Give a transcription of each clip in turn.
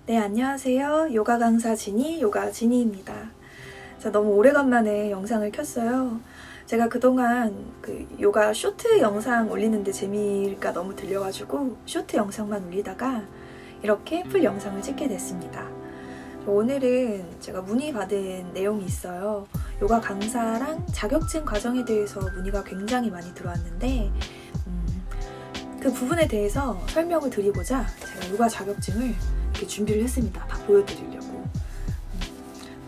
네, 안녕하세요. 요가 강사 요가 지니입니다. 자, 너무 오래간만에 영상을 켰어요. 제가 그동안 요가 쇼트 영상 올리는데 재미가 너무 들려가지고 쇼트 영상만 올리다가 이렇게 풀 영상을 찍게 됐습니다. 오늘은 제가 문의받은 내용이 있어요. 요가 강사랑 자격증 과정에 대해서 문의가 굉장히 많이 들어왔는데 그 부분에 대해서 설명을 드리고자 제가 요가 자격증을 이렇게 준비를 했습니다. 다 보여드리려고.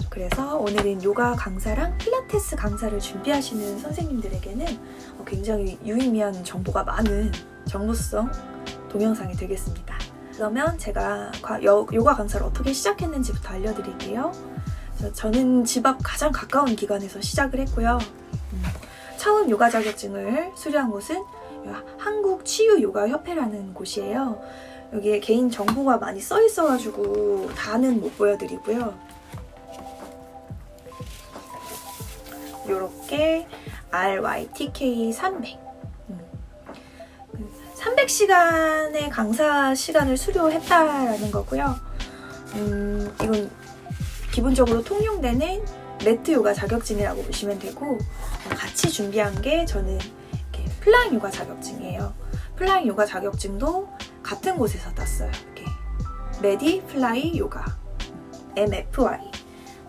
그래서 오늘은 요가 강사랑 필라테스 강사를 준비하시는 선생님들에게는 굉장히 유의미한 정보가 많은 정보성 동영상이 되겠습니다. 그러면 제가 요가 강사를 어떻게 시작했는지부터 알려드릴게요. 저는 집 앞 가장 가까운 기관에서 시작을 했고요. 처음 요가 자격증을 수료한 곳은 한국치유요가협회라는 곳이에요. 여기에 개인 정보가 많이 써 있어가지고 다는 못 보여드리고요. 요렇게 RYTK 300 300시간의 강사 시간을 수료했다라는 거고요. 이건 기본적으로 통용되는 매트 요가 자격증이라고 보시면 되고, 같이 준비한 게 저는 플라잉 요가 자격증이에요. 플라잉 요가 자격증도 같은 곳에서 땄어요. 이렇게 메디 플라이 요가 MFY.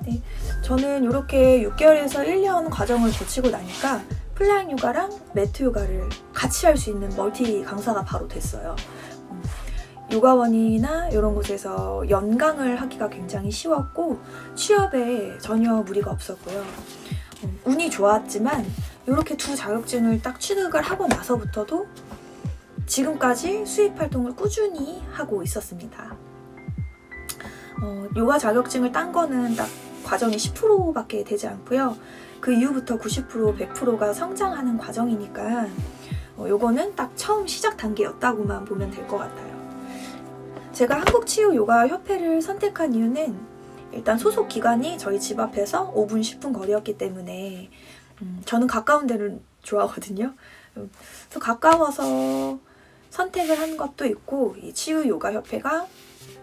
네, 저는 이렇게 6개월에서 1년 과정을 거치고 나니까 플라잉 요가랑 매트 요가를 같이 할 수 있는 멀티 강사가 바로 됐어요. 요가원이나 이런 곳에서 연강을 하기가 굉장히 쉬웠고 취업에 전혀 무리가 없었고요. 운이 좋았지만 이렇게 두 자격증을 딱 취득을 하고 나서부터도 지금까지 수입 활동을 꾸준히 하고 있었습니다. 요가 자격증을 딴 거는 딱 과정이 10%밖에 되지 않고요. 그 이후부터 90%, 100%가 성장하는 과정이니까 요거는 딱 처음 시작 단계였다고만 보면 될 것 같아요. 제가 한국치유요가협회를 선택한 이유는 일단 소속 기관이 저희 집 앞에서 5분, 10분 거리였기 때문에 저는 가까운 데를 좋아하거든요. 또 가까워서 선택을 한 것도 있고, 이 치유요가협회가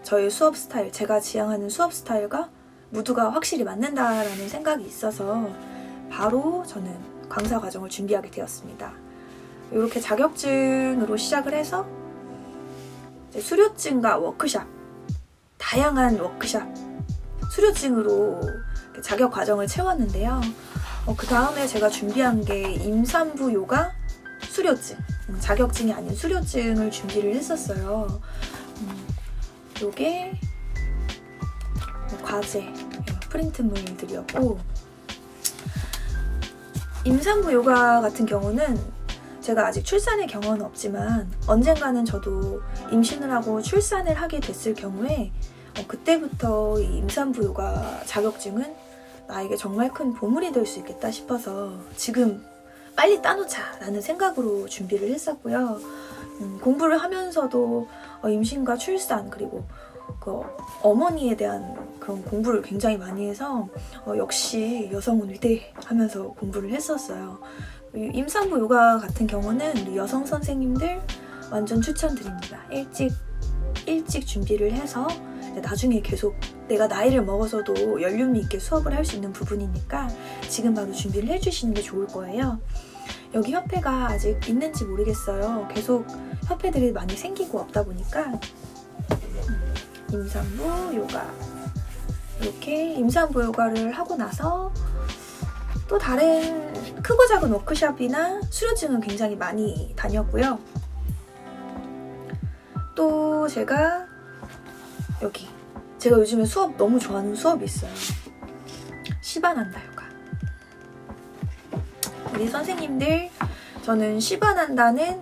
저의 수업 스타일, 제가 지향하는 수업 스타일과 무드가 확실히 맞는다라는 생각이 있어서 바로 저는 강사 과정을 준비하게 되었습니다. 이렇게 자격증으로 시작을 해서 수료증과 워크샵, 다양한 워크샵, 수료증으로 자격 과정을 채웠는데요. 그 다음에 제가 준비한 게 임산부 요가 수료증, 자격증이 아닌 수료증을 준비를 했었어요. 요게 과제, 프린트물들이었고, 임산부 요가 같은 경우는 제가 아직 출산의 경험은 없지만 언젠가는 저도 임신을 하고 출산을 하게 됐을 경우에 그때부터 이 임산부 요가 자격증은 나에게 정말 큰 보물이 될 수 있겠다 싶어서 지금 빨리 따놓자 라는 생각으로 준비를 했었고요. 공부를 하면서도 임신과 출산 그리고 어머니에 대한 그런 공부를 굉장히 많이 해서 역시 여성은 위대 하면서 공부를 했었어요. 임산부 요가 같은 경우는 우리 여성 선생님들 완전 추천드립니다. 일찍 준비를 해서 나중에 계속 내가 나이를 먹어서도 연륜미 있게 수업을 할 수 있는 부분이니까 지금 바로 준비를 해주시는 게 좋을 거예요. 여기 협회가 아직 있는지 모르겠어요. 계속 협회들이 많이 생기고 없다 보니까 임산부 요가, 이렇게 임산부 요가를 하고 나서 또 다른 크고 작은 워크숍이나 수료증은 굉장히 많이 다녔고요. 또 제가 요즘에 수업 너무 좋아하는 수업이 있어요. 시바난다 요가. 우리 선생님들, 저는 시바난다는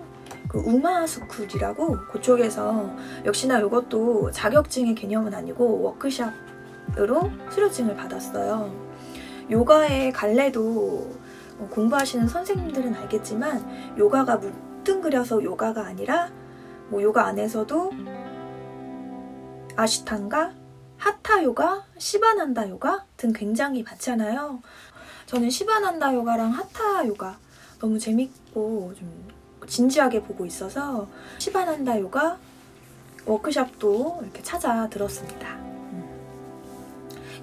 우마스쿨이라고 그쪽에서 역시나 이것도 자격증의 개념은 아니고 워크숍으로 수료증을 받았어요. 요가의 갈래도 공부하시는 선생님들은 알겠지만 요가가 뭉뚱그려서 요가가 아니라 요가 안에서도 아시탄가, 하타 요가, 시바난다 요가 등 굉장히 많잖아요. 저는 시바난다 요가랑 하타 요가 너무 재밌고 좀 진지하게 보고 있어서 시바난다 요가 워크숍도 이렇게 찾아 들었습니다.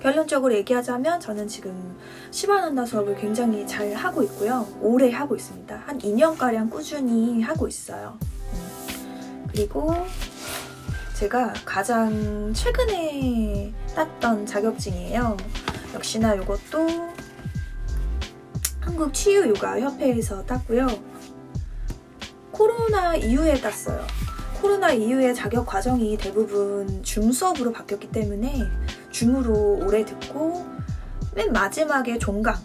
결론적으로 얘기하자면 저는 지금 시바난다 수업을 굉장히 잘 하고 있고요. 오래 하고 있습니다. 한 2년가량 꾸준히 하고 있어요. 그리고 제가 가장 최근에 땄던 자격증이에요. 역시나 이것도 한국치유요가협회에서 땄고요. 코로나 이후에 땄어요. 코로나 이후에 자격 과정이 대부분 줌 수업으로 바뀌었기 때문에 줌으로 오래 듣고 맨 마지막에 종강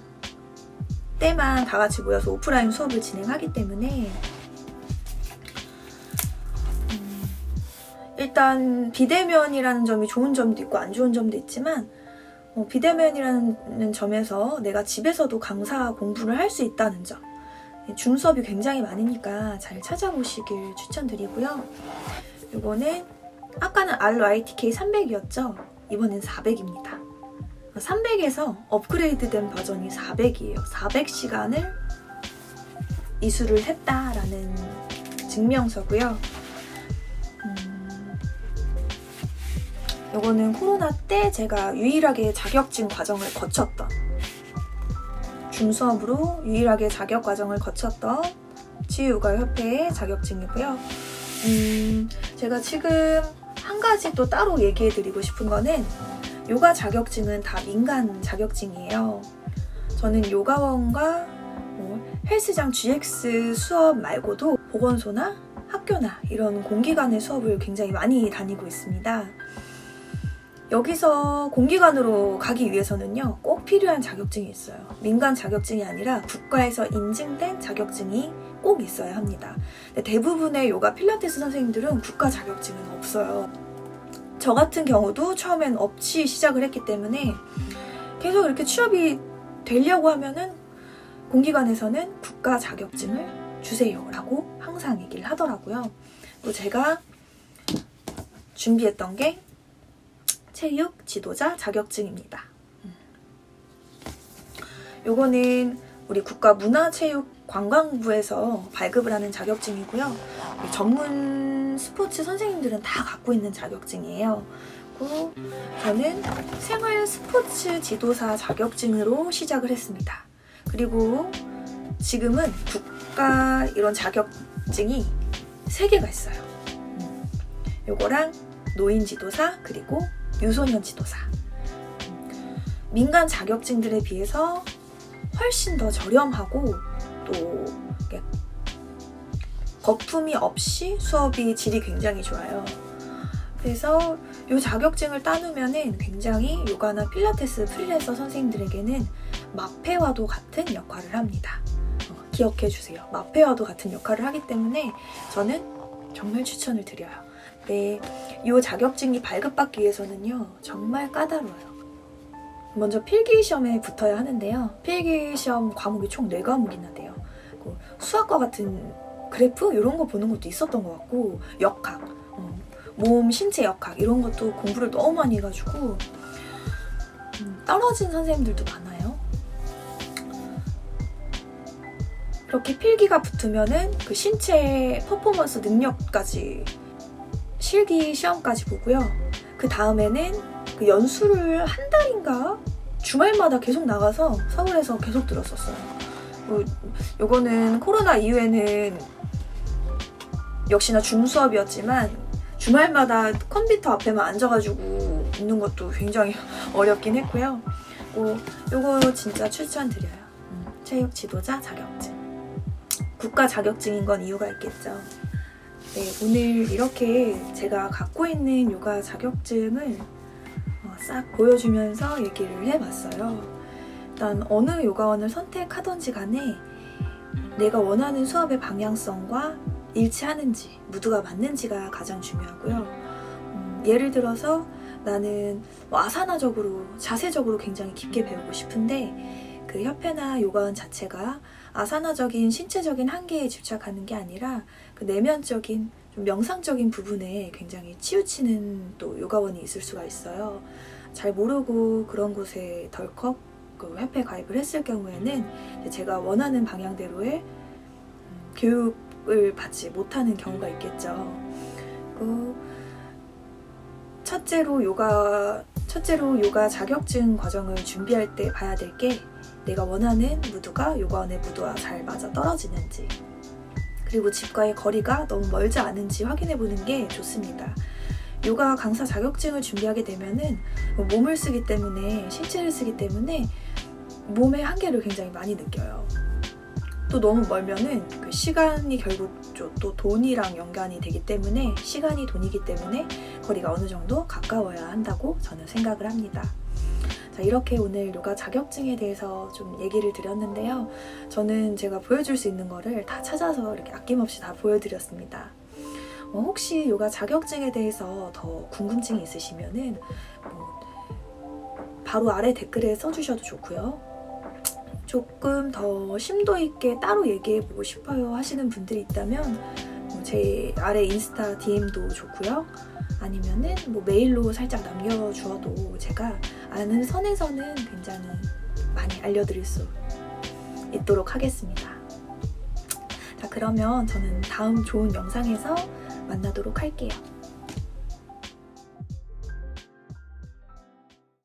때만 다 같이 모여서 오프라인 수업을 진행하기 때문에 일단 비대면이라는 점이 좋은 점도 있고 안 좋은 점도 있지만 비대면이라는 점에서 내가 집에서도 강사 공부를 할 수 있다는 점, 줌 수업이 굉장히 많으니까 잘 찾아보시길 추천드리고요. 이거는 아까는 RYTK 300이었죠? 이번엔 400입니다. 300에서 업그레이드된 버전이 400이에요. 400시간을 이수를 했다라는 증명서고요. 이거는 코로나 때 제가 유일하게 자격증 과정을 거쳤던, 줌 수업으로 유일하게 자격 과정을 거쳤던 치유요가협회의 자격증이고요. 제가 지금 한 가지 또 따로 얘기해드리고 싶은 거는 요가 자격증은 다 민간 자격증이에요. 저는 요가원과 헬스장 GX 수업 말고도 보건소나 학교나 이런 공기관의 수업을 굉장히 많이 다니고 있습니다. 여기서 공기관으로 가기 위해서는요, 꼭 필요한 자격증이 있어요. 민간 자격증이 아니라 국가에서 인증된 자격증이 꼭 있어야 합니다. 근데 대부분의 요가 필라테스 선생님들은 국가 자격증은 없어요. 저 같은 경우도 처음엔 없이 시작을 했기 때문에 계속 이렇게 취업이 되려고 하면은 공기관에서는 국가 자격증을 주세요 라고 항상 얘기를 하더라고요. 또 제가 준비했던 게 체육 지도자 자격증입니다. 요거는 우리 국가문화체육관광부에서 발급을 하는 자격증이고요. 전문 스포츠 선생님들은 다 갖고 있는 자격증이에요. 그리고 저는 생활 스포츠 지도사 자격증으로 시작을 했습니다. 그리고 지금은 국가 이런 자격증이 3개가 있어요. 요거랑 노인 지도사 그리고 유소년 지도사. 민간 자격증들에 비해서 훨씬 더 저렴하고 또 거품이 없이 수업이 질이 굉장히 좋아요. 그래서 이 자격증을 따놓으면 굉장히 요가나 필라테스 프리랜서 선생님들에게는 마페와도 같은 역할을 합니다. 기억해 주세요. 마페와도 같은 역할을 하기 때문에 저는 정말 추천을 드려요. 네, 이 자격증이 발급받기 위해서는요, 정말 까다로워요. 먼저 필기시험에 붙어야 하는데요. 필기시험 과목이 총 4과목이나 돼요. 수학과 같은 그래프? 이런 거 보는 것도 있었던 것 같고, 역학, 몸, 신체 역학 이런 것도 공부를 너무 많이 해가지고 떨어진 선생님들도 많아요. 이렇게 필기가 붙으면은 그 신체 퍼포먼스 능력까지 실기 시험까지 보고요. 그 다음에는 그 연수를 한 달인가 주말마다 계속 나가서 서울에서 계속 들었었어요. 요거는 코로나 이후에는 역시나 줌 수업이었지만 주말마다 컴퓨터 앞에만 앉아가지고 있는 것도 굉장히 어렵긴 했고요. 요거 진짜 추천드려요. 체육 지도자 자격증. 국가 자격증인 건 이유가 있겠죠. 네, 오늘 이렇게 제가 갖고 있는 요가 자격증을 싹 보여주면서 얘기를 해봤어요. 일단 어느 요가원을 선택하던지 간에 내가 원하는 수업의 방향성과 일치하는지, 무드가 맞는지가 가장 중요하고요. 예를 들어서 나는 아사나적으로, 자세적으로 굉장히 깊게 배우고 싶은데 그 협회나 요가원 자체가 아사나적인 신체적인 한계에 집착하는 게 아니라 그 내면적인 좀 명상적인 부분에 굉장히 치우치는 또 요가원이 있을 수가 있어요. 잘 모르고 그런 곳에 덜컥 그 협회 가입을 했을 경우에는 제가 원하는 방향대로의 교육을 받지 못하는 경우가 있겠죠. 첫째로 요가 자격증 과정을 준비할 때 봐야 될 게 내가 원하는 무드가 요가원의 무드와 잘 맞아 떨어지는지, 그리고 집과의 거리가 너무 멀지 않은지 확인해 보는 게 좋습니다. 요가 강사 자격증을 준비하게 되면은 몸을 쓰기 때문에, 신체를 쓰기 때문에 몸의 한계를 굉장히 많이 느껴요. 또 너무 멀면은 그 시간이 결국 또 돈이랑 연관이 되기 때문에, 시간이 돈이기 때문에 거리가 어느 정도 가까워야 한다고 저는 생각을 합니다. 자, 이렇게 오늘 요가 자격증에 대해서 좀 얘기를 드렸는데요. 저는 제가 보여줄 수 있는 거를 다 찾아서 이렇게 아낌없이 다 보여드렸습니다. 혹시 요가 자격증에 대해서 더 궁금증이 있으시면은 바로 아래 댓글에 써주셔도 좋고요. 조금 더 심도 있게 따로 얘기해보고 싶어요 하시는 분들이 있다면 제 아래 인스타 DM도 좋고요. 아니면은 메일로 살짝 남겨주어도 제가 아는 선에서는 굉장히 많이 알려드릴 수 있도록 하겠습니다. 자, 그러면 저는 다음 좋은 영상에서 만나도록 할게요.